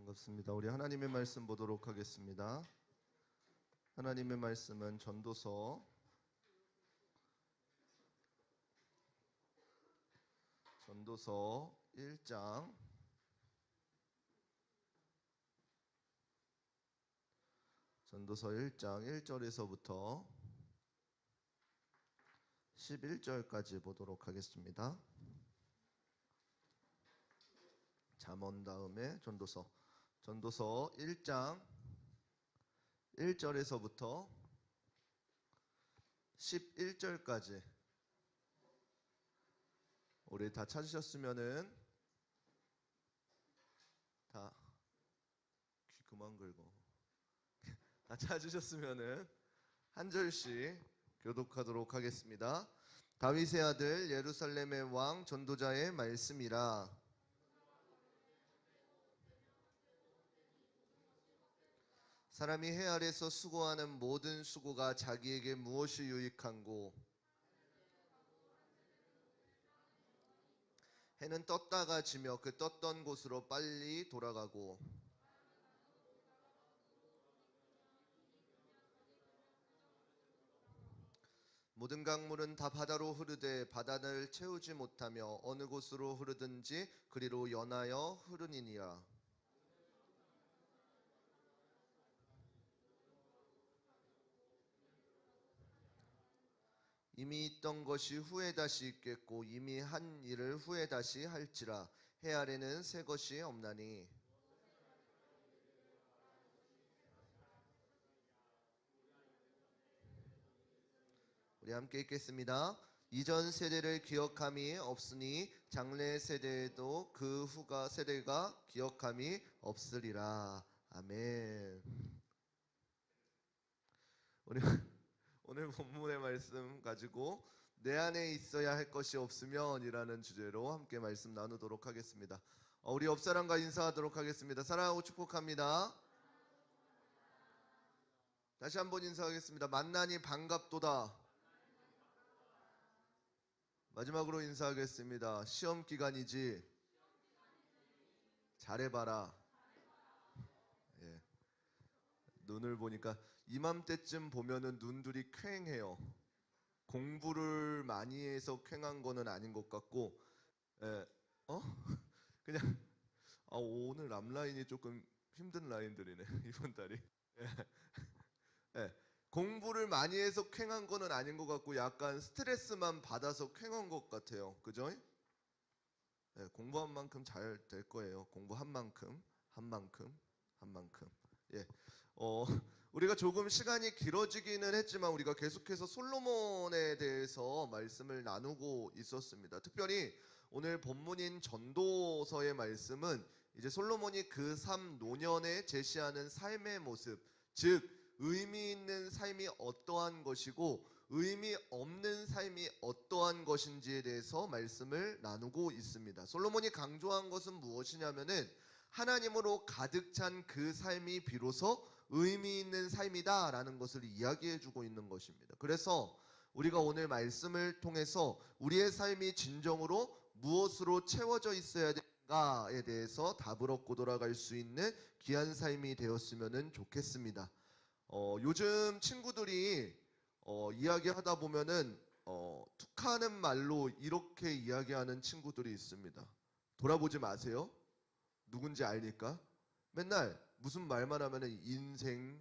반갑습니다. 우리 하나님의 말씀 보도록 하겠습니다. 하나님의 말씀은 전도서 1장 1절에서부터 11절까지 보도록 하겠습니다. 잠언 다음에 전도서 1장 1절에서부터 11절까지 우리 다 찾으셨으면은 다 귀 그만 긁어. 다 찾으셨으면은 한 절씩 교독하도록 하겠습니다. 다윗의 아들 예루살렘의 왕 전도자의 말씀이라. 사람이 해 아래서 수고하는 모든 수고가 자기에게 무엇이 유익한고, 해는 떴다가 지며 그 떴던 곳으로 빨리 돌아가고, 모든 강물은 다 바다로 흐르되 바다를 채우지 못하며 어느 곳으로 흐르든지 그리로 연하여 흐르니라. 이미 있던 것이 후에 다시 있겠고 이미 한 일을 후에 다시 할지라. 해 아래는 새 것이 없나니. 우리 함께 읽겠습니다. 이전 세대를 기억함이 없으니 장래 세대에도 그 후가 세대가 기억함이 없으리라. 아멘. 오늘 본문의 말씀 가지고 내 안에 있어야 할 것이 없으면 이라는 주제로 함께 말씀 나누도록 하겠습니다. 우리 옆사람과 인사하도록 하겠습니다. 사랑하고 축복합니다. 다시 한번 인사하겠습니다. 만나니 반갑도다. 마지막으로 인사하겠습니다. 시험 기간이지 잘해봐라. 예. 눈을 보니까 이맘때쯤 보면은 눈들이 퀭해요. 공부를 많이 해서 퀭한 거는 아닌 것 같고, 그냥 오늘 앞라인이 조금 힘든 라인들이네 이번 달이. 공부를 많이 해서 퀭한 거는 아닌 것 같고 약간 스트레스만 받아서 퀭한 것 같아요. 그죠? 공부한 만큼 잘 될 거예요. 공부한 만큼 한 만큼. 예. 우리가 조금 시간이 길어지기는 했지만 우리가 계속해서 솔로몬에 대해서 말씀을 나누고 있었습니다. 특별히 오늘 본문인 전도서의 말씀은 이제 솔로몬이 그 삶 노년에 제시하는 삶의 모습, 즉 의미 있는 삶이 어떠한 것이고 의미 없는 삶이 어떠한 것인지에 대해서 말씀을 나누고 있습니다. 솔로몬이 강조한 것은 무엇이냐면은 하나님으로 가득 찬 그 삶이 비로소 의미 있는 삶이다 라는 것을 이야기해 주고 있는 것입니다. 그래서 우리가 오늘 말씀을 통해서 우리의 삶이 진정으로 무엇으로 채워져 있어야 되는가에 대해서 답을 얻고 돌아갈 수 있는 귀한 삶이 되었으면 좋겠습니다. 요즘 친구들이 이야기하다 보면은 툭하는 말로 이렇게 이야기하는 친구들이 있습니다. 돌아보지 마세요. 누군지 알니까. 맨날 무슨 말만 하면은 인생.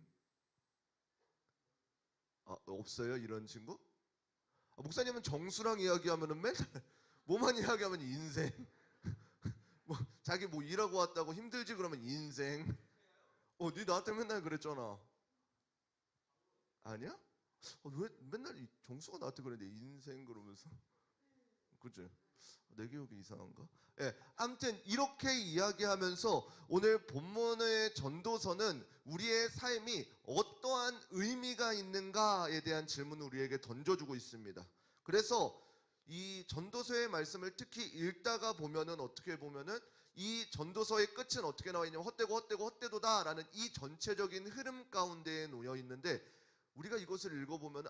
없어요 이런 친구? 목사님은 정수랑 이야기하면은 맨날 뭐만 이야기하면 인생. 뭐 자기 뭐 일하고 왔다고 힘들지 그러면 인생. 네 나한테 맨날 그랬잖아. 아니야? 왜 맨날 이 정수가 나한테 그랬는데 인생 그러면서. 그치? 내 기억이 이상한가? 아무튼 이렇게 이야기하면서 오늘 본문의 전도서는 우리의 삶이 어떠한 의미가 있는가에 대한 질문을 우리에게 던져주고 있습니다. 그래서 이 전도서의 말씀을 특히 읽다가 보면은 어떻게 보면은 이 전도서의 끝은 어떻게 나와 있냐면 헛되도다라는 이 전체적인 흐름 가운데에 놓여 있는데 우리가 이것을 읽어보면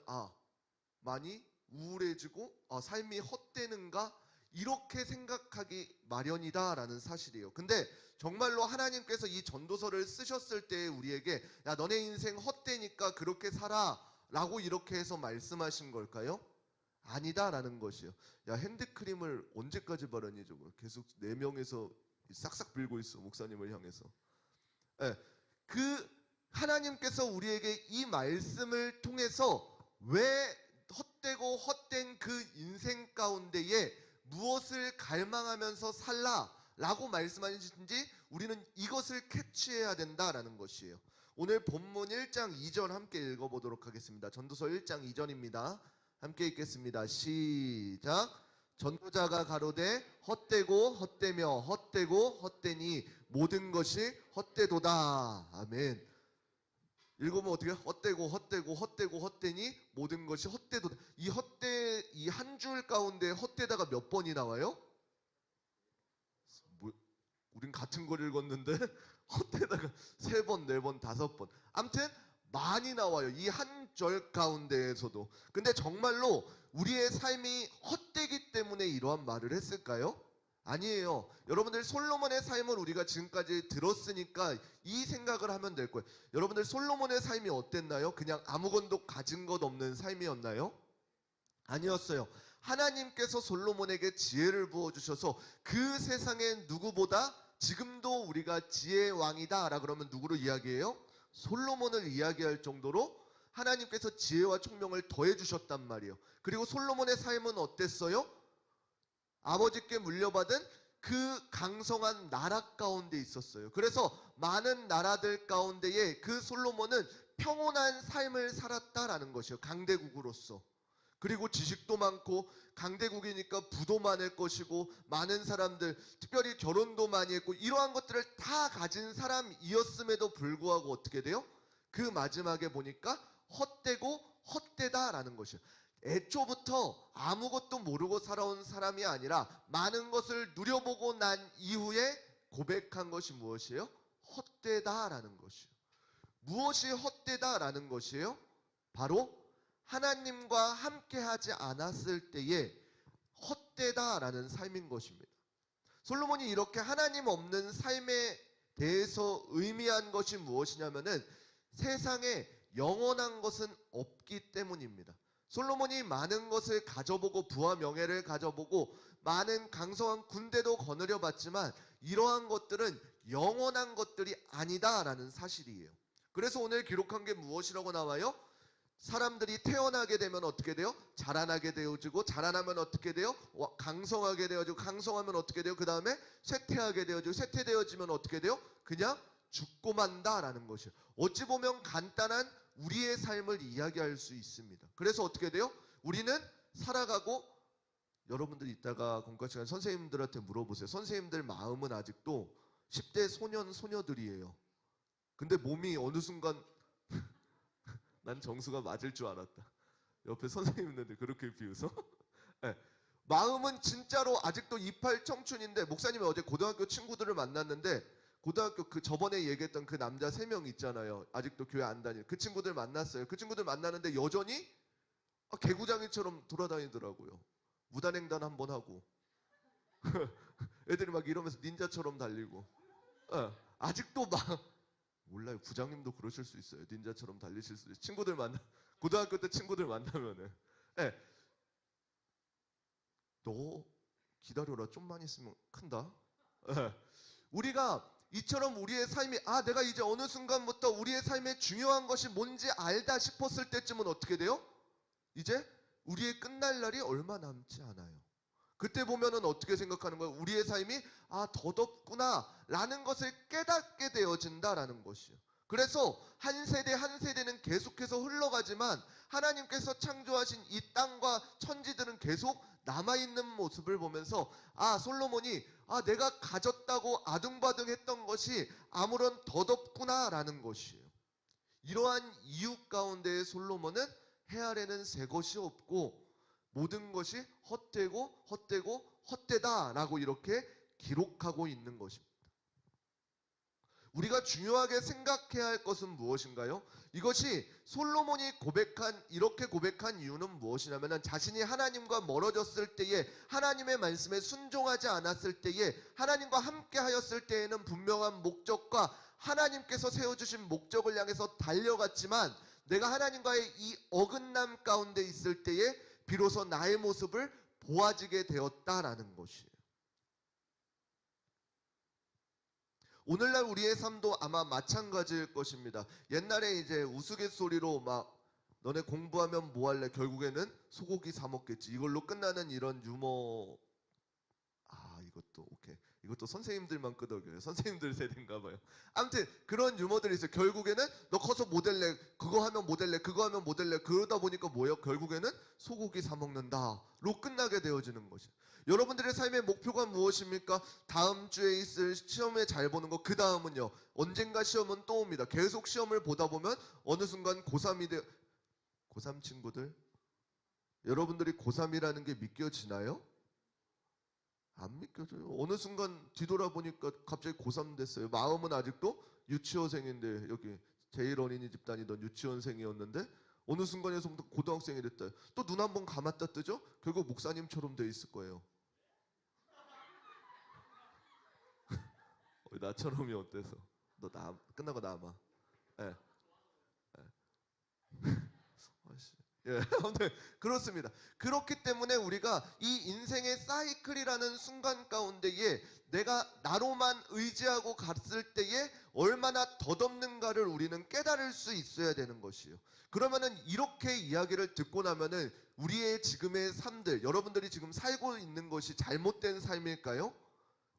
많이 우울해지고 삶이 헛되는가? 이렇게 생각하기 마련이다라는 사실이에요. 근데 정말로 하나님께서 이 전도서를 쓰셨을 때 우리에게 야 너네 인생 헛되니까 그렇게 살아라고 이렇게 해서 말씀하신 걸까요? 아니다라는 것이요. 야 핸드크림을 언제까지 바르니 저거 계속 4명에서 싹싹 빌고 있어 목사님을 향해서. 예, 그 하나님께서 우리에게 이 말씀을 통해서 왜 헛되고 헛된 그 인생 가운데에 무엇을 갈망하면서 살라라고 말씀하시는지 우리는 이것을 캐치해야 된다라는 것이에요. 오늘 본문 1장 2절 함께 읽어보도록 하겠습니다. 전도서 1장 2절입니다. 함께 읽겠습니다. 시작. 전도자가 가로되 헛되고 헛되며 헛되고 헛되니 모든 것이 헛되도다. 아멘. 읽으면 어떻게 헛되고 헛되고 헛되고 헛되니 모든 것이 헛되도다. 이 헛되 이 한 줄 가운데 헛되다가 몇 번이 나와요? 뭐, 우린 같은 걸 읽었는데 헛되다가 3번, 4번, 5번. 아무튼 많이 나와요. 이 한 절 가운데에서도. 근데 정말로 우리의 삶이 헛되기 때문에 이러한 말을 했을까요? 아니에요. 여러분들 솔로몬의 삶을 우리가 지금까지 들었으니까 이 생각을 하면 될 거예요. 여러분들 솔로몬의 삶이 어땠나요? 그냥 아무것도 가진 것 없는 삶이었나요? 아니었어요. 하나님께서 솔로몬에게 지혜를 부어주셔서 그 세상의 누구보다 지금도 우리가 지혜의 왕이다 라 그러면 누구를 이야기해요? 솔로몬을 이야기할 정도로 하나님께서 지혜와 총명을 더해 주셨단 말이에요. 그리고 솔로몬의 삶은 어땠어요? 아버지께 물려받은 그 강성한 나라 가운데 있었어요. 그래서 많은 나라들 가운데에 그 솔로몬은 평온한 삶을 살았다라는 것이에요. 강대국으로서. 그리고 지식도 많고 강대국이니까 부도 많을 것이고 많은 사람들 특별히 결혼도 많이 했고 이러한 것들을 다 가진 사람이었음에도 불구하고 어떻게 돼요? 그 마지막에 보니까 헛되고 헛되다라는 것이에요. 애초부터 아무것도 모르고 살아온 사람이 아니라 많은 것을 누려보고 난 이후에 고백한 것이 무엇이에요? 헛되다라는 것이에요. 무엇이 헛되다라는 것이에요? 바로 하나님과 함께하지 않았을 때에 헛되다라는 삶인 것입니다. 솔로몬이 이렇게 하나님 없는 삶에 대해서 의미한 것이 무엇이냐면은 세상에 영원한 것은 없기 때문입니다. 솔로몬이 많은 것을 가져보고 부와 명예를 가져보고 많은 강성한 군대도 거느려 봤지만 이러한 것들은 영원한 것들이 아니다라는 사실이에요. 그래서 오늘 기록한 게 무엇이라고 나와요? 사람들이 태어나게 되면 어떻게 돼요? 자라나게 되어지고 자라나면 어떻게 돼요? 강성하게 되어지고 강성하면 어떻게 돼요? 그 다음에 쇠퇴하게 되어지고 쇠퇴되어지면 어떻게 돼요? 그냥 죽고 만다라는 것이에요. 어찌 보면 간단한 우리의 삶을 이야기할 수 있습니다. 그래서 어떻게 돼요? 우리는 살아가고 여러분들 이따가 공과 시간 선생님들한테 물어보세요. 선생님들 마음은 아직도 10대 소년 소녀들이에요. 근데 몸이 어느 순간 난 정수가 맞을 줄 알았다. 옆에 선생님들 그렇게 비웃어? 네. 마음은 진짜로 아직도 28 청춘인데 목사님이 어제 고등학교 친구들을 만났는데 고등학교 그 저번에 얘기했던 그 남자 3명 있잖아요. 아직도 교회 안 다니는 그 친구들 만났어요. 그 친구들 만나는데 여전히 개구장이처럼 돌아다니더라고요. 무단횡단 한번 하고 애들이 막 이러면서 닌자처럼 달리고 아직도 막 몰라요. 부장님도 그러실 수 있어요. 닌자처럼 달리실 수 있어요. 친구들 만나 고등학교 때 친구들 만나면은 너 기다려라. 좀만 있으면 큰다. 우리가 이처럼 우리의 삶이 내가 이제 어느 순간부터 우리의 삶에 중요한 것이 뭔지 알다 싶었을 때쯤은 어떻게 돼요? 이제 우리의 끝날 날이 얼마 남지 않아요. 그때 보면은 어떻게 생각하는 거예요? 우리의 삶이 덧없구나 라는 것을 깨닫게 되어진다라는 것이요. 그래서 한 세대 한 세대는 계속해서 흘러가지만 하나님께서 창조하신 이 땅과 천지들은 계속 남아있는 모습을 보면서 솔로몬이 내가 가졌다고 아둥바둥했던 것이 아무런 덧없구나 라는 것이에요. 이러한 이유 가운데 솔로몬은 해 아래는 새 것이 없고 모든 것이 헛되고 헛되고 헛되다라고 이렇게 기록하고 있는 것입니다. 우리가 중요하게 생각해야 할 것은 무엇인가요? 이것이 솔로몬이 이렇게 고백한 이유는 무엇이냐면 자신이 하나님과 멀어졌을 때에, 하나님의 말씀에 순종하지 않았을 때에, 하나님과 함께 하였을 때에는 분명한 목적과 하나님께서 세워주신 목적을 향해서 달려갔지만, 내가 하나님과의 이 어긋남 가운데 있을 때에 비로소 나의 모습을 보아지게 되었다라는 것이에요. 오늘날 우리의 삶도 아마 마찬가지일 것입니다. 옛날에 이제 우스갯소리로 막 너네 공부하면 뭐 할래? 결국에는 소고기 사 먹겠지. 이걸로 끝나는 이런 유머. 이것도 오케이. 이것도 선생님들만 끄덕여요. 선생님들 세대인가 봐요. 아무튼 그런 유머들이 있어요. 결국에는 너 커서 뭐 될래? 그거 하면 뭐 될래? 그거 하면 뭐 될래? 그러다 보니까 뭐예요? 결국에는 소고기 사 먹는다로 끝나게 되어지는 것이에요. 여러분들의 삶의 목표가 무엇입니까? 다음 주에 있을 시험에 잘 보는 거. 그 다음은요. 언젠가 시험은 또 옵니다. 계속 시험을 보다 보면 어느 순간 고3이 고3 친구들, 여러분들이 고3이라는 게 믿겨지나요? 안 믿겨져요. 어느 순간 뒤돌아보니까 갑자기 고3 됐어요. 마음은 아직도 유치원생인데, 여기 제일 어린이집 다니던 유치원생이었는데 어느 순간에서부터 고등학생이 됐다. 또 눈 한번 감았다 뜨죠? 결국 목사님처럼 돼 있을 거예요. 나처럼이 어때서? 너 끝나고 남아. 예. 예, 아무튼 그렇습니다. 그렇기 때문에 우리가 이 인생의 사이클이라는 순간 가운데에 내가 나로만 의지하고 갔을 때에 얼마나 덧없는가를 우리는 깨달을 수 있어야 되는 것이에요. 그러면은 이렇게 이야기를 듣고 나면은 우리의 지금의 삶들, 여러분들이 지금 살고 있는 것이 잘못된 삶일까요?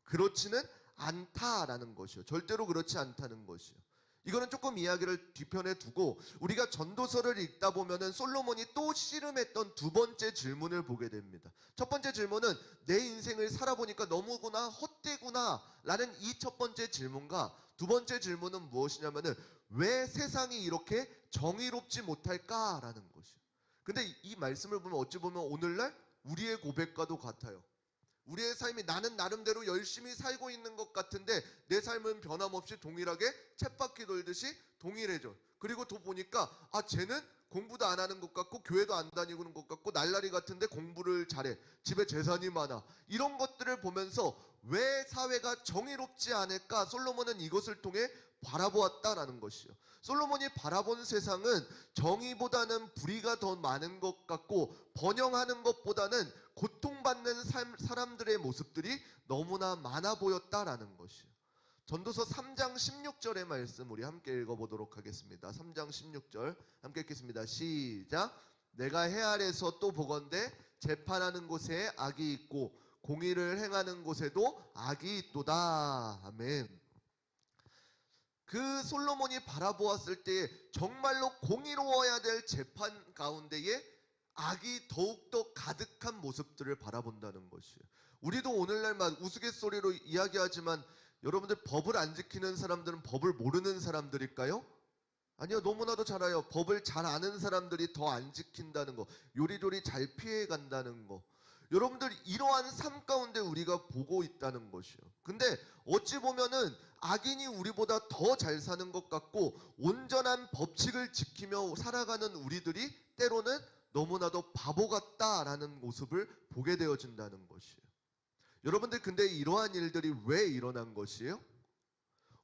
그렇지는 않다라는 것이요. 절대로 그렇지 않다는 것이요. 이거는 조금 이야기를 뒤편에 두고 우리가 전도서를 읽다 보면은 솔로몬이 또 씨름했던 두 번째 질문을 보게 됩니다. 첫 번째 질문은 내 인생을 살아보니까 너무구나 헛되구나 라는 이 첫 번째 질문과, 두 번째 질문은 무엇이냐면은 왜 세상이 이렇게 정의롭지 못할까라는 것이에요. 근데 이 말씀을 보면 어찌 보면 오늘날 우리의 고백과도 같아요. 우리의 삶이 나는 나름대로 열심히 살고 있는 것 같은데 내 삶은 변함없이 동일하게 쳇바퀴 돌듯이 동일해져. 그리고 또 보니까 쟤는 공부도 안 하는 것 같고 교회도 안 다니는 것 같고 날라리 같은데 공부를 잘해. 집에 재산이 많아. 이런 것들을 보면서 왜 사회가 정의롭지 않을까? 솔로몬은 이것을 통해 바라보았다라는 것이요. 솔로몬이 바라본 세상은 정의보다는 불의가 더 많은 것 같고 번영하는 것보다는 고통받는 사람들의 모습들이 너무나 많아 보였다라는 것이요. 전도서 3장 16절의 말씀 우리 함께 읽어보도록 하겠습니다. 3장 16절 함께 읽겠습니다. 시작. 내가 해 아래서 또 보건대 재판하는 곳에 악이 있고 공의를 행하는 곳에도 악이 있도다. 아멘. 그 솔로몬이 바라보았을 때 정말로 공의로워야 될 재판 가운데에 악이 더욱더 가득한 모습들을 바라본다는 것이에요. 우리도 오늘날만 우스갯소리로 이야기하지만 여러분들 법을 안 지키는 사람들은 법을 모르는 사람들일까요? 아니요, 너무나도 잘 알아요. 법을 잘 아는 사람들이 더 안 지킨다는 거, 요리조리 잘 피해 간다는 거. 여러분들 이러한 삶 가운데 우리가 보고 있다는 것이요. 근데 어찌 보면은 악인이 우리보다 더 잘 사는 것 같고 온전한 법칙을 지키며 살아가는 우리들이 때로는 너무나도 바보 같다라는 모습을 보게 되어진다는 것이에요. 여러분들 근데 이러한 일들이 왜 일어난 것이에요?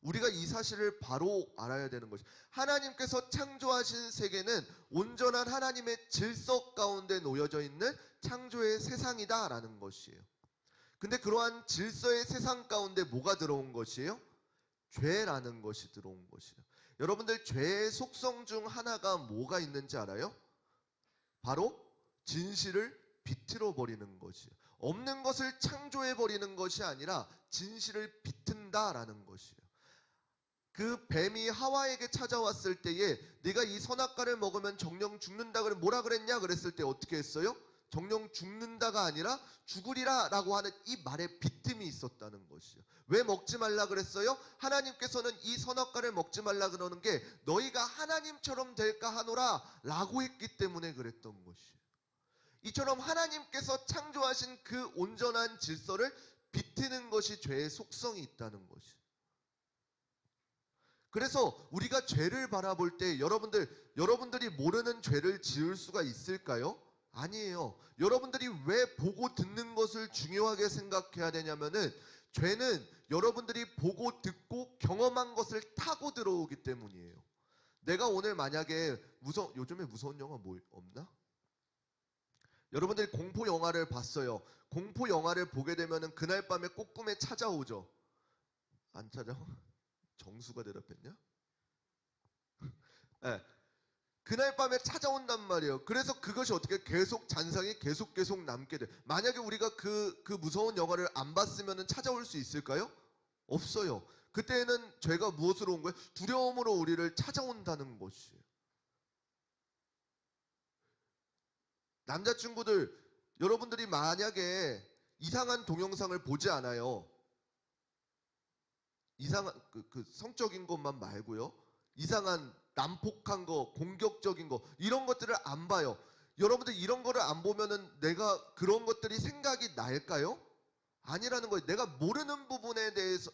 우리가 이 사실을 바로 알아야 되는 것이, 하나님께서 창조하신 세계는 온전한 하나님의 질서 가운데 놓여져 있는 창조의 세상이다라는 것이에요. 근데 그러한 질서의 세상 가운데 뭐가 들어온 것이에요? 죄라는 것이 들어온 것이에요. 여러분들 죄의 속성 중 하나가 뭐가 있는지 알아요? 바로 진실을 비틀어 버리는 것이에요. 없는 것을 창조해 버리는 것이 아니라 진실을 비튼다라는 것이에요. 그 뱀이 하와에게 찾아왔을 때에 네가 이 선악과를 먹으면 정령 죽는다 그래 뭐라 그랬냐 그랬을 때 어떻게 했어요? 정령 죽는다가 아니라 죽으리라 라고 하는 이 말에 빗틈이 있었다는 것이요. 왜 먹지 말라 그랬어요? 하나님께서는 이 선악과를 먹지 말라 그러는 게 너희가 하나님처럼 될까 하노라 라고 했기 때문에 그랬던 것이에요. 이처럼 하나님께서 창조하신 그 온전한 질서를 비트는 것이 죄의 속성이 있다는 것이에요. 그래서 우리가 죄를 바라볼 때 여러분들이 모르는 죄를 지을 수가 있을까요? 아니에요. 여러분들이 왜 보고 듣는 것을 중요하게 생각해야 되냐면은 죄는 여러분들이 보고 듣고 경험한 것을 타고 들어오기 때문이에요. 내가 오늘 만약에 요즘에 무서운 영화 뭐 없나? 여러분들이 공포 영화를 봤어요. 공포 영화를 보게 되면은 그날 밤에 꼭 꿈에 찾아오죠. 안 찾아오? 정수가 대답했냐? 네. 그날 밤에 찾아온단 말이에요. 그래서 그것이 어떻게 계속 잔상이 계속 남게 돼. 만약에 우리가 그 무서운 영화를 안 봤으면 찾아올 수 있을까요? 없어요. 그때는 죄가 무엇으로 온 거예요? 두려움으로 우리를 찾아온다는 것이에요. 남자친구들, 여러분들이 만약에 이상한 동영상을 보지 않아요. 이상한 그 성적인 것만 말고요. 이상한 난폭한 거, 공격적인 거 이런 것들을 안 봐요. 여러분들 이런 거를 안 보면은 내가 그런 것들이 생각이 날까요? 아니라는 거예요. 내가 모르는 부분에 대해서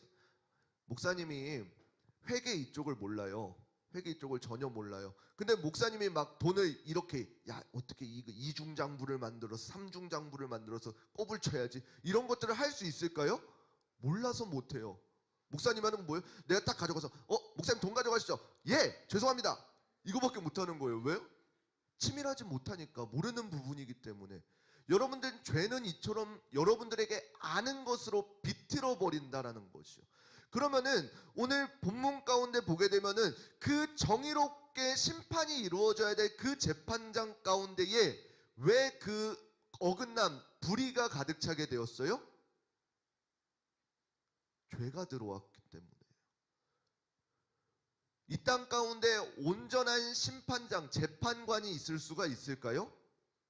목사님이 회계 이쪽을 몰라요. 회계 이쪽을 전혀 몰라요. 근데 목사님이 막 돈을 이렇게 야 어떻게 이거 이중장부를 만들어서 삼중장부를 만들어서 꼽을 쳐야지 이런 것들을 할 수 있을까요? 몰라서 못해요. 목사님 하는 건 뭐예요? 내가 딱 가져가서 목사님 돈 가져가시죠. 예 죄송합니다. 이거밖에 못하는 거예요. 왜요? 치밀하지 못하니까 모르는 부분이기 때문에. 여러분들 죄는 이처럼 여러분들에게 아는 것으로 비틀어 버린다라는 것이요. 그러면은 오늘 본문 가운데 보게 되면은 그 정의롭게 심판이 이루어져야 될 그 재판장 가운데에 왜 그 어긋남 불의가 가득 차게 되었어요? 죄가 들어왔기 때문에. 이 땅 가운데 온전한 심판장, 재판관이 있을 수가 있을까요?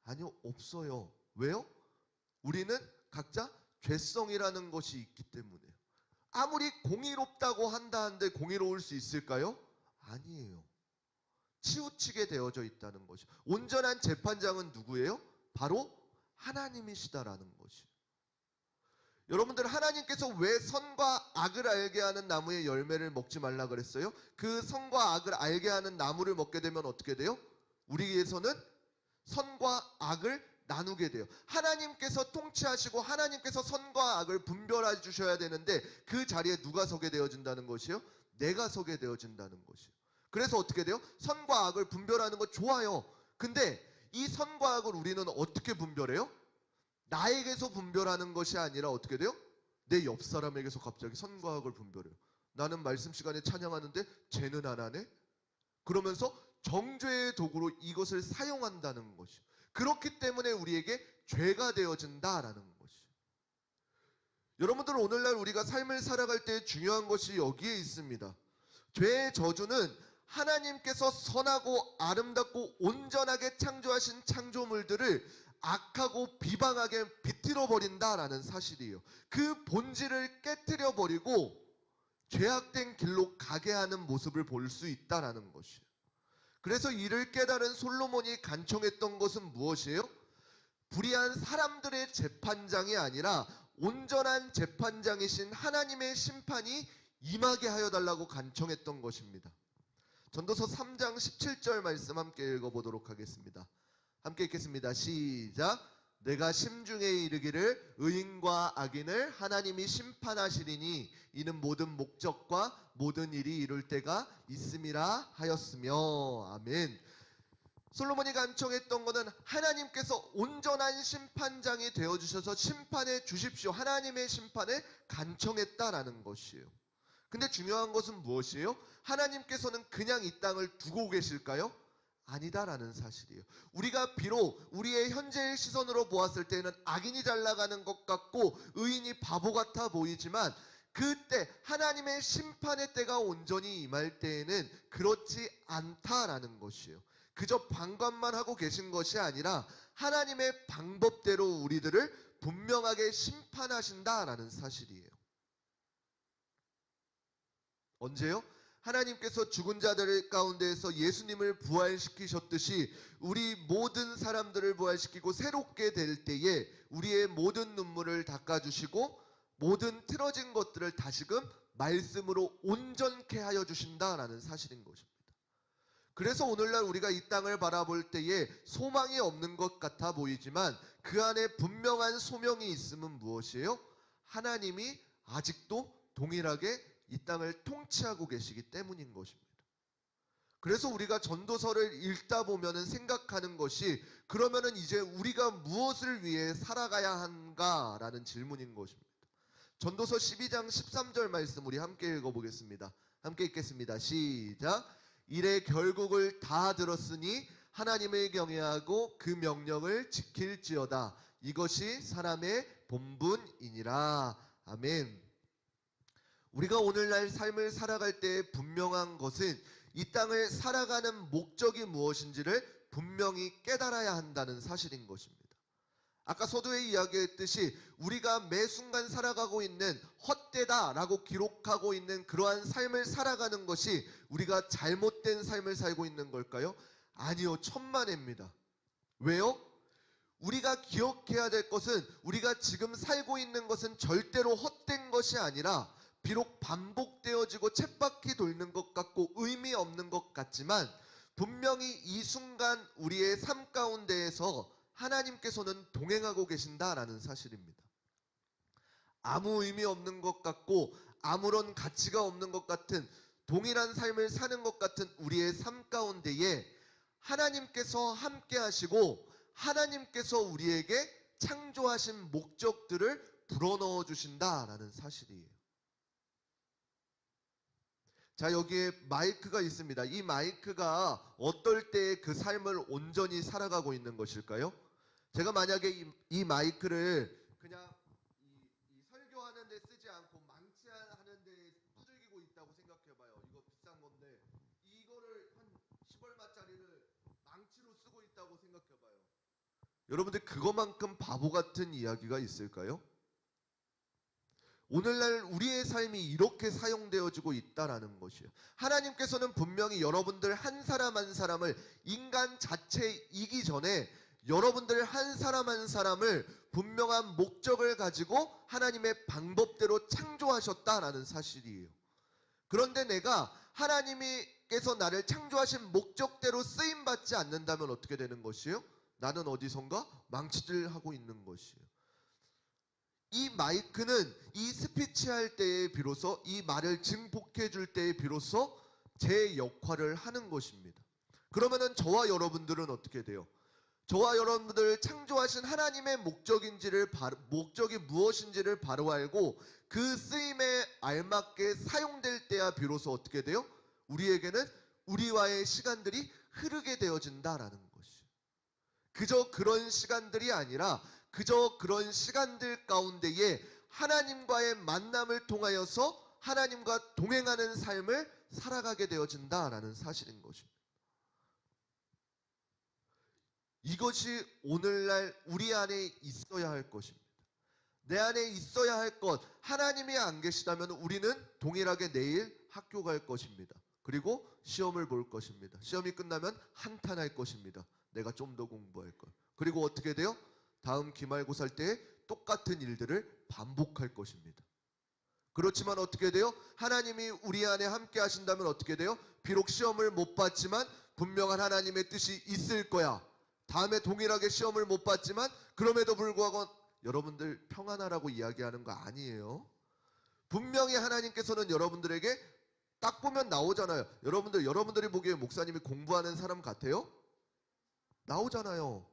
아니요, 없어요. 왜요? 우리는 각자 죄성이라는 것이 있기 때문에요. 아무리 공의롭다고 한다 한들 공의로울 수 있을까요? 아니에요. 치우치게 되어져 있다는 것이. 온전한 재판장은 누구예요? 바로 하나님이시다라는 것이. 여러분들 하나님께서 왜 선과 악을 알게 하는 나무의 열매를 먹지 말라 그랬어요? 그 선과 악을 알게 하는 나무를 먹게 되면 어떻게 돼요? 우리에서는 선과 악을 나누게 돼요. 하나님께서 통치하시고 하나님께서 선과 악을 분별해 주셔야 되는데 그 자리에 누가 서게 되어진다는 것이요? 내가 서게 되어진다는 것이요. 그래서 어떻게 돼요? 선과 악을 분별하는 거 좋아요. 근데 이 선과 악을 우리는 어떻게 분별해요? 나에게서 분별하는 것이 아니라 어떻게 돼요? 내 옆 사람에게서 갑자기 선과 악을 분별해요. 나는 말씀 시간에 찬양하는데 쟤는 안 하네? 그러면서 정죄의 도구로 이것을 사용한다는 것이. 그렇기 때문에 우리에게 죄가 되어진다라는 것이. 여러분들 오늘날 우리가 삶을 살아갈 때 중요한 것이 여기에 있습니다. 죄의 저주는 하나님께서 선하고 아름답고 온전하게 창조하신 창조물들을 악하고 비방하게 비틀어 버린다라는 사실이에요. 그 본질을 깨뜨려 버리고 죄악된 길로 가게 하는 모습을 볼 수 있다라는 것이에요. 그래서 이를 깨달은 솔로몬이 간청했던 것은 무엇이에요? 불의한 사람들의 재판장이 아니라 온전한 재판장이신 하나님의 심판이 임하게 하여 달라고 간청했던 것입니다. 전도서 3장 17절 말씀 함께 읽어보도록 하겠습니다. 함께 읽겠습니다. 시작. 내가 심중에 이르기를 의인과 악인을 하나님이 심판하시리니 이는 모든 목적과 모든 일이 이룰 때가 있음이라 하였으며. 아멘. 솔로몬이 간청했던 것은 하나님께서 온전한 심판장이 되어주셔서 심판해 주십시오. 하나님의 심판을 간청했다라는 것이에요. 근데 중요한 것은 무엇이에요? 하나님께서는 그냥 이 땅을 두고 계실까요? 아니다라는 사실이에요. 우리가 비록 우리의 현재의 시선으로 보았을 때는 악인이 잘 나가는 것 같고 의인이 바보 같아 보이지만 그때 하나님의 심판의 때가 온전히 임할 때에는 그렇지 않다라는 것이에요. 그저 방관만 하고 계신 것이 아니라 하나님의 방법대로 우리들을 분명하게 심판하신다라는 사실이에요. 언제요? 하나님께서 죽은 자들 가운데에서 예수님을 부활시키셨듯이 우리 모든 사람들을 부활시키고 새롭게 될 때에 우리의 모든 눈물을 닦아주시고 모든 틀어진 것들을 다시금 말씀으로 온전케 하여 주신다라는 사실인 것입니다. 그래서 오늘날 우리가 이 땅을 바라볼 때에 소망이 없는 것 같아 보이지만 그 안에 분명한 소명이 있음은 무엇이에요? 하나님이 아직도 동일하게 이 땅을 통치하고 계시기 때문인 것입니다. 그래서 우리가 전도서를 읽다 보면은 생각하는 것이 그러면은 이제 우리가 무엇을 위해 살아가야 한가라는 질문인 것입니다. 전도서 12장 13절 말씀 우리 함께 읽어보겠습니다. 함께 읽겠습니다. 시작. 이래 결국을 다 들었으니 하나님을 경외하고 그 명령을 지킬지어다. 이것이 사람의 본분이니라. 아멘. 우리가 오늘날 삶을 살아갈 때 분명한 것은 이 땅을 살아가는 목적이 무엇인지를 분명히 깨달아야 한다는 사실인 것입니다. 아까 서두에 이야기했듯이 우리가 매 순간 살아가고 있는 헛되다라고 기록하고 있는 그러한 삶을 살아가는 것이 우리가 잘못된 삶을 살고 있는 걸까요? 아니요, 천만에입니다. 왜요? 우리가 기억해야 될 것은 우리가 지금 살고 있는 것은 절대로 헛된 것이 아니라 비록 반복되어지고 쳇바퀴 돌는 것 같고 의미 없는 것 같지만 분명히 이 순간 우리의 삶 가운데에서 하나님께서는 동행하고 계신다라는 사실입니다. 아무 의미 없는 것 같고 아무런 가치가 없는 것 같은 동일한 삶을 사는 것 같은 우리의 삶 가운데에 하나님께서 함께 하시고 하나님께서 우리에게 창조하신 목적들을 불어넣어 주신다라는 사실이에요. 자, 여기에 마이크가 있습니다. 이 마이크가 어떨 때 그 삶을 온전히 살아가고 있는 것일까요? 제가 만약에 이 마이크를 그냥 이 설교하는 데 쓰지 않고 망치하는 데 두들기고 있다고 생각해봐요. 이거 비싼 건데 이거를 한 10얼마짜리를 망치로 쓰고 있다고 생각해봐요. 여러분들 그거만큼 바보 같은 이야기가 있을까요? 오늘날 우리의 삶이 이렇게 사용되어지고 있다라는 것이에요. 하나님께서는 분명히 여러분들 한 사람 한 사람을 인간 자체이기 전에 여러분들 한 사람 한 사람을 분명한 목적을 가지고 하나님의 방법대로 창조하셨다라는 사실이에요. 그런데 내가 하나님께서 나를 창조하신 목적대로 쓰임받지 않는다면 어떻게 되는 것이에요? 나는 어디선가 망치질하고 있는 것이에요. 이 마이크는 이 스피치 할 때에 비로소 이 말을 증폭해 줄 때에 비로소 제 역할을 하는 것입니다. 그러면은 저와 여러분들은 어떻게 돼요? 저와 여러분들을 창조하신 하나님의 목적이 무엇인지를 바로 알고 그 쓰임에 알맞게 사용될 때야 비로소 어떻게 돼요? 우리에게는 우리와의 시간들이 흐르게 되어진다라는 것이에요. 그저 그런 시간들이 아니라 그저 그런 시간들 가운데에 하나님과의 만남을 통하여서 하나님과 동행하는 삶을 살아가게 되어진다라는 사실인 것입니다. 이것이 오늘날 우리 안에 있어야 할 것입니다. 내 안에 있어야 할 것, 하나님이 안 계시다면 우리는 동일하게 내일 학교 갈 것입니다. 그리고 시험을 볼 것입니다. 시험이 끝나면 한탄할 것입니다. 내가 좀 더 공부할 걸. 그리고 어떻게 돼요? 다음 기말고사 때 똑같은 일들을 반복할 것입니다. 그렇지만 어떻게 돼요? 하나님이 우리 안에 함께 하신다면 어떻게 돼요? 비록 시험을 못 봤지만 분명한 하나님의 뜻이 있을 거야. 다음에 동일하게 시험을 못 봤지만 그럼에도 불구하고 여러분들 평안하라고 이야기하는 거 아니에요. 분명히 하나님께서는 여러분들에게 딱 보면 나오잖아요. 여러분들이 보기에 목사님이 공부하는 사람 같아요? 나오잖아요.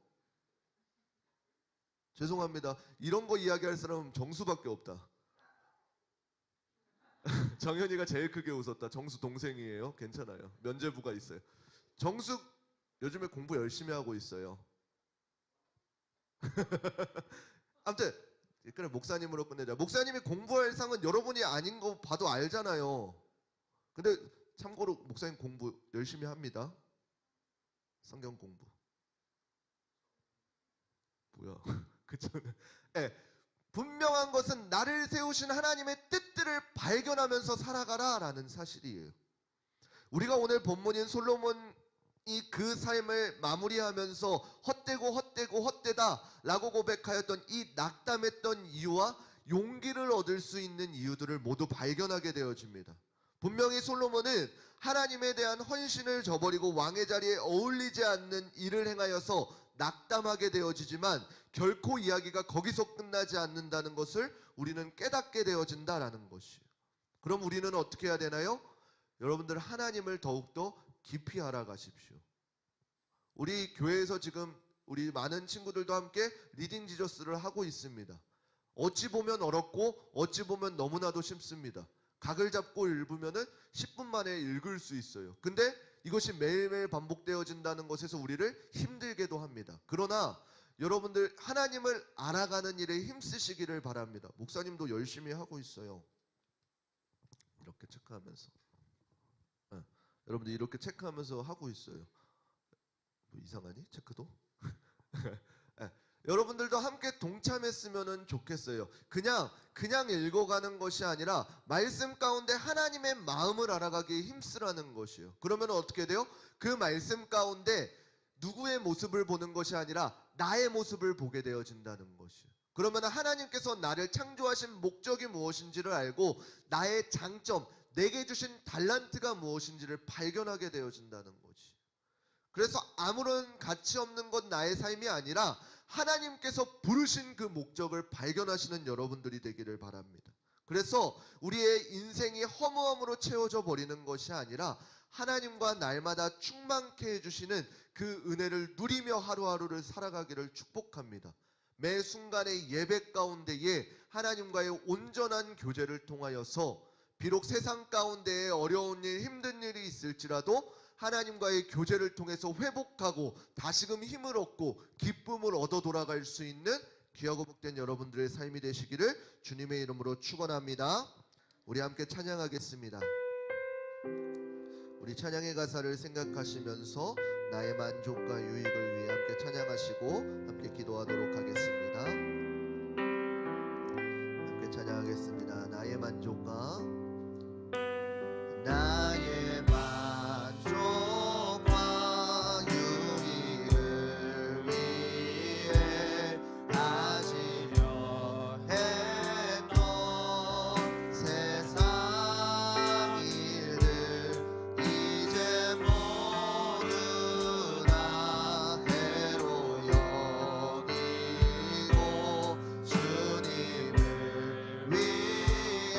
죄송합니다. 이런 거 이야기할 사람은 정수밖에 없다. 정현이가 제일 크게 웃었다. 정수 동생이에요. 괜찮아요. 면제부가 있어요. 정수 요즘에 공부 열심히 하고 있어요. 아무튼 그래 목사님으로 끝내자. 목사님이 공부할 상은 여러분이 아닌 거 봐도 알잖아요. 근데 참고로 목사님 공부 열심히 합니다. 성경 공부. 뭐야? 그쵸? 네. 분명한 것은 나를 세우신 하나님의 뜻들을 발견하면서 살아가라라는 사실이에요. 우리가 오늘 본문인 솔로몬이 그 삶을 마무리하면서 헛되고 헛되고 헛되다라고 고백하였던 이 낙담했던 이유와 용기를 얻을 수 있는 이유들을 모두 발견하게 되어집니다. 분명히 솔로몬은 하나님에 대한 헌신을 저버리고 왕의 자리에 어울리지 않는 일을 행하여서 낙담하게 되어지지만 결코 이야기가 거기서 끝나지 않는다는 것을 우리는 깨닫게 되어진다라는 것이에요. 그럼 우리는 어떻게 해야 되나요? 여러분들 하나님을 더욱더 깊이 알아가십시오. 우리 교회에서 지금 우리 많은 친구들도 함께 리딩 지저스를 하고 있습니다. 어찌 보면 어렵고 어찌 보면 너무나도 쉽습니다. 각을 잡고 읽으면은 10분 만에 읽을 수 있어요. 근데 이것이 매일매일 반복되어진다는 것에서 우리를 힘들게도 합니다. 그러나 여러분들 하나님을 알아가는 일에 힘쓰시기를 바랍니다. 목사님도 열심히 하고 있어요. 이렇게 체크하면서 여러분들 이렇게 체크하면서 하고 있어요. 뭐 이상하니? 체크도? 여러분들도 함께 동참했으면 좋겠어요. 그냥 읽어가는 것이 아니라 말씀 가운데 하나님의 마음을 알아가기에 힘쓰라는 것이에요. 그러면 어떻게 돼요? 그 말씀 가운데 누구의 모습을 보는 것이 아니라 나의 모습을 보게 되어진다는 것이에요. 그러면 하나님께서 나를 창조하신 목적이 무엇인지를 알고 나의 장점, 내게 주신 달란트가 무엇인지를 발견하게 되어진다는 거지. 그래서 아무런 가치 없는 건 나의 삶이 아니라 하나님께서 부르신 그 목적을 발견하시는 여러분들이 되기를 바랍니다. 그래서 우리의 인생이 허무함으로 채워져 버리는 것이 아니라 하나님과 날마다 충만케 해주시는 그 은혜를 누리며 하루하루를 살아가기를 축복합니다. 매 순간의 예배 가운데에 하나님과의 온전한 교제를 통하여서 비록 세상 가운데에 어려운 일, 힘든 일이 있을지라도 하나님과의 교제를 통해서 회복하고 다시금 힘을 얻고 기쁨을 얻어 돌아갈 수 있는 귀하고 복된 여러분들의 삶이 되시기를 주님의 이름으로 축원합니다. 우리 함께 찬양하겠습니다. 우리 찬양의 가사를 생각하시면서 나의 만족과 유익을 위해 함께 찬양하시고 함께 기도하도록 하겠습니다. 함께 찬양하겠습니다. 나의 만족과 나의 만족과 유익을 위해 가지려 했던 세상 일들 이제 모두 다 해로 여기고 주님을 위해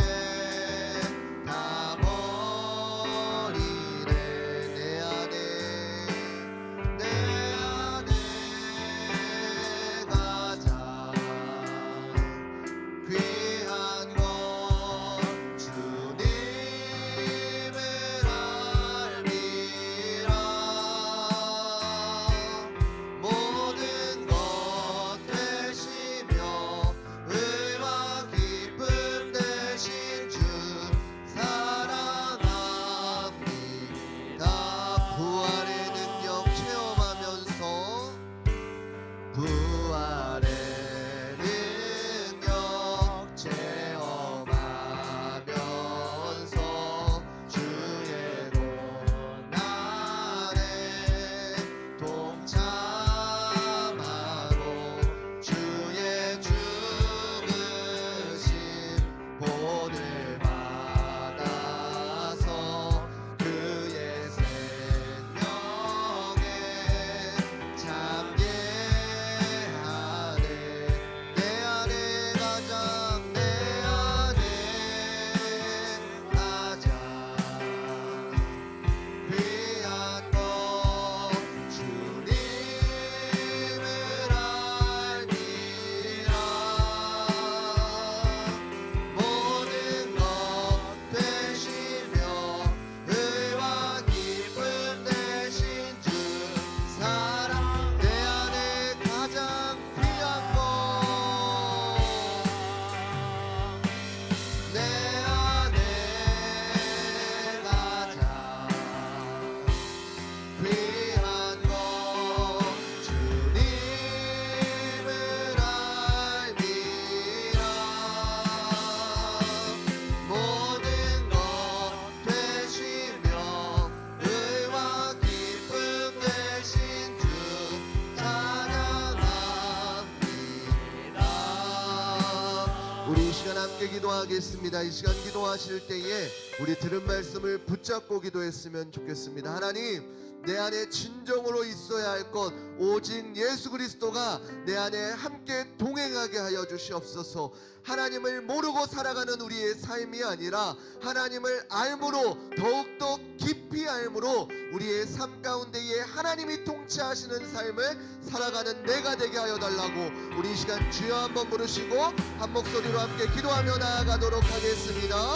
기도하겠습니다. 이 시간 기도하실 때에 우리 들은 말씀을 붙잡고 기도했으면 좋겠습니다. 하나님, 내 안에 진정으로 있어야 할 것 오직 예수 그리스도가 내 안에 함께 동행하게 하여 주시옵소서. 하나님을 모르고 살아가는 우리의 삶이 아니라 하나님을 알므로, 더욱더 깊이 알므로 우리의 삶 가운데에 하나님이 통치하시는 삶을 살아가는 내가 되게 하여 달라고 우리 이 시간 주여 한번 부르시고 한 목소리로 함께 기도하며 나아가도록 하겠습니다.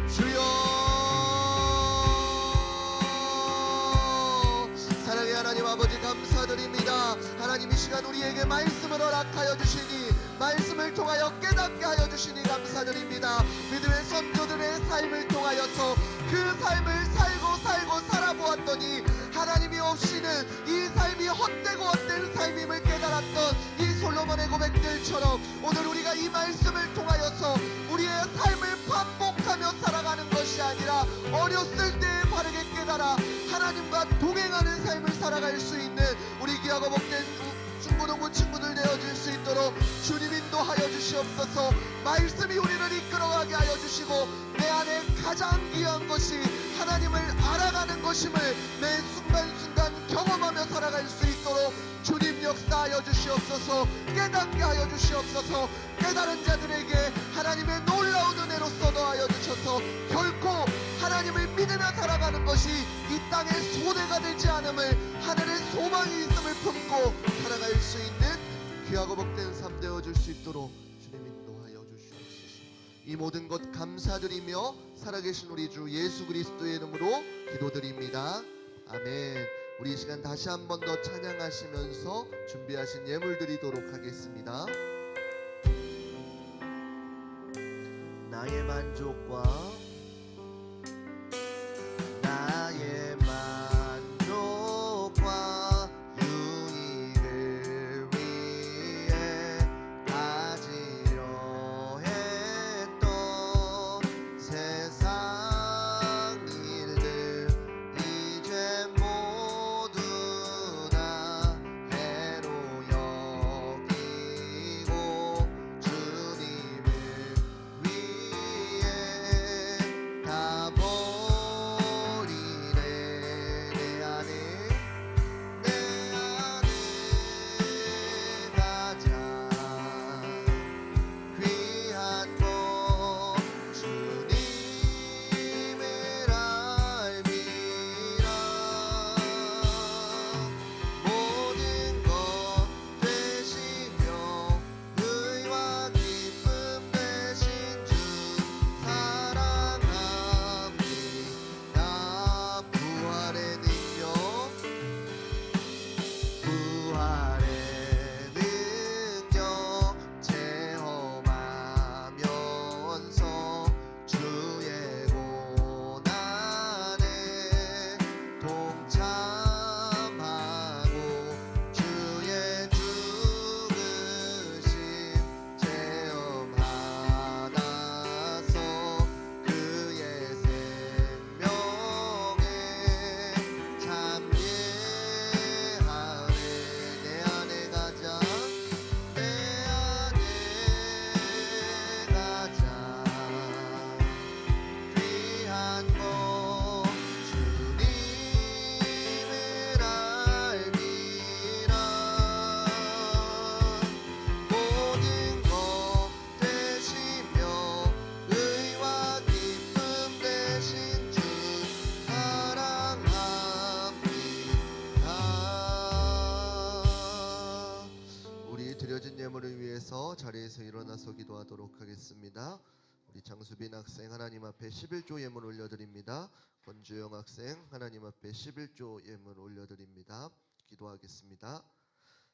주여, 사랑의 하나님 아버지 감사드립니다. 하나님, 이 시간 우리에게 말씀을 허락하여 주시니, 말씀을 통하여 깨닫게 하여 주시니 감사드립니다. 믿음의 선조들의 삶을 통하여서 그 삶을 살고 살아보았더니 하나님이 없이는 이 삶이 헛되고 헛된 삶임을 깨달았던 이 솔로몬의 고백들처럼 오늘 우리가 이 말씀을 통하여서 우리의 삶을 반복하며 살아가는 것이 아니라 어렸을 때 바르게 깨달아 하나님과 동행하는 삶을 살아갈 수 있는 우리 귀하고 복된 중고등부 친구들 되어줄 수 있도록 주님 인도하여 주시옵소서. 말씀이 우리를 이끌어가게 하여 주시고 내 안에 가장 귀한 것이 하나님을 알아가는 것임을 매 순간순간 경험하며 살아갈 수 있도록 주님 역사하여 주시옵소서. 깨닫게 하여 주시옵소서. 깨달은 자들에게 하나님의 놀라운 은혜로서 더하여 주셔서 결코 하나님을 믿으며 살아가는 것이 이 땅의 손해가 되지 않음을, 하늘의 소망이 있음을 품고 살아갈 수 있는 귀하고 복된 삶 되어줄 수 있도록 주님 인도하여 주시옵소서. 이 모든 것 감사드리며 살아계신 우리 주 예수 그리스도의 이름으로 기도드립니다. 아멘. 우리 이 시간 다시 한 번 더 찬양하시면서 준비하신 예물 드리도록 하겠습니다. 나의 만족과 나의 만족과 유익을 위해 가지려 했던 세상 일들 이제 모두 다 해로 여기고 주님을 위해 다 버리네. 내 안에 가장 귀한 것 주님을 알미라. 모든 것 되시며 의와 기쁨 되신 주 사랑합니다. 부활의 능력, 부활의 능력 체험하면서 주의 고난에 동참하고 주의 죽으심 체험하나서 그의 생명에 참여하네. 내 안에 가장, 내 안에 가장 귀한 것 주님을 알미라. 모든 것 되시며 의와 기쁨 되신 주 사랑합니다. 우리 드려진 예물을 위해서 자리에서 일어나서 기도하도록 하겠습니다. 우리 장수빈 학생 하나님 앞에 11조 예물 올려드립니다. 권주영 학생 하나님 앞에 11조 예물 올려드립니다. 기도하겠습니다.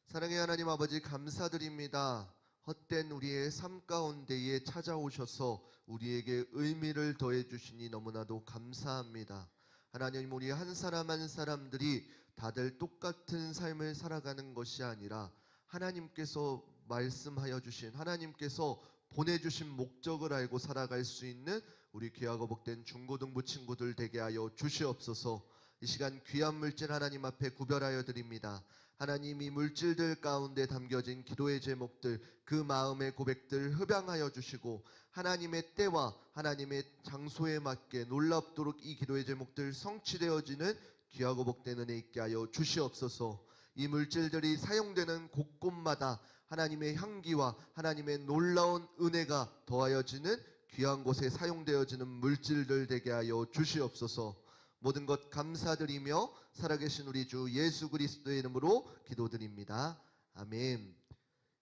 사랑의 하나님 아버지 감사드립니다. 헛된 우리의 삶 가운데에 찾아오셔서 우리에게 의미를 더해 주시니 너무나도 감사합니다. 하나님, 우리 한 사람 한 사람들이 다들 똑같은 삶을 살아가는 것이 아니라 하나님께서 말씀하여 주신, 하나님께서 보내주신 목적을 알고 살아갈 수 있는 우리 귀하고 복된 중고등부 친구들 되게 하여 주시옵소서. 이 시간 귀한 물질 하나님 앞에 구별하여 드립니다. 하나님이 물질들 가운데 담겨진 기도의 제목들, 그 마음의 고백들 흡양하여 주시고 하나님의 때와 하나님의 장소에 맞게 놀랍도록 이 기도의 제목들 성취되어지는 귀하고 복된 은혜 있게 하여 주시옵소서. 이 물질들이 사용되는 곳곳마다 하나님의 향기와 하나님의 놀라운 은혜가 더하여지는 귀한 곳에 사용되어지는 물질들 되게 하여 주시옵소서. 모든 것 감사드리며 살아계신 우리 주 예수 그리스도의 이름으로 기도드립니다. 아멘.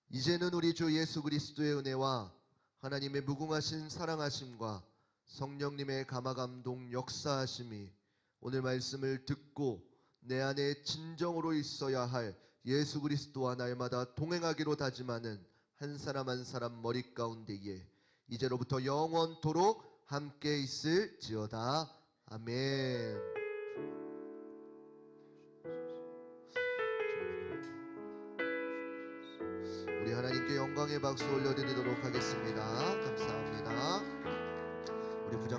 이제는 우리 주 예수 그리스도의 은혜와 하나님의 무궁하신 사랑하심과 성령님의 감화감동 역사하심이 오늘 말씀을 듣고 내 안에 진정으로 있어야 할 예수 그리스도와 날마다 동행하기로 다짐하는 한 사람 한 사람 머리 가운데에 이제로부터 영원토록 함께 있을지어다. 아멘. 우리 하나님께 영광의 박수 올려드리도록 하겠습니다. 감사합니다.